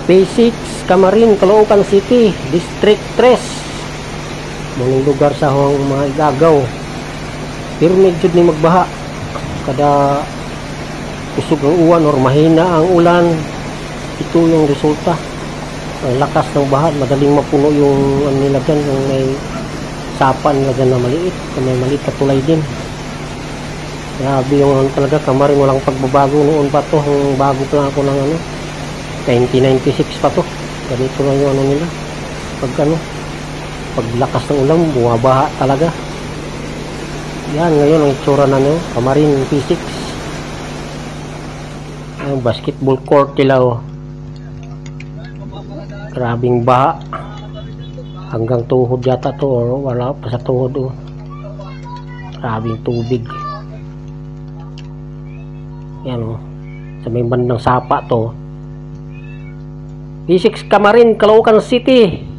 P6 Camarin, Caloocan City, District 3. Mga lugar sa mga igagaw. Pero medyo ni magbaha. Kada usog ang uwan or mahina ang ulan, ito yung resulta. Ang lakas ng baha, madaling mapuno yung ano nila dyan, yung may sapa nila dyan na maliit, may maliit na tulay din. Grabe yung talaga Camarin, walang pagbabago noon pa to. Bago pa lang ako ng 1996 pa to. Ganito lang yung ano nila. Paglakas ng ulan, bumabaha talaga. Yan, ngayon ang itsura na Camarin P6. Ang basketball court nila, oh. Grabing baha. Hanggang tuhod yata to, or wala pa sa tuhod, oh. Grabing tubig. Yan, oh. Sa may bandang sapa to. P6 Camarin, Caloocan City.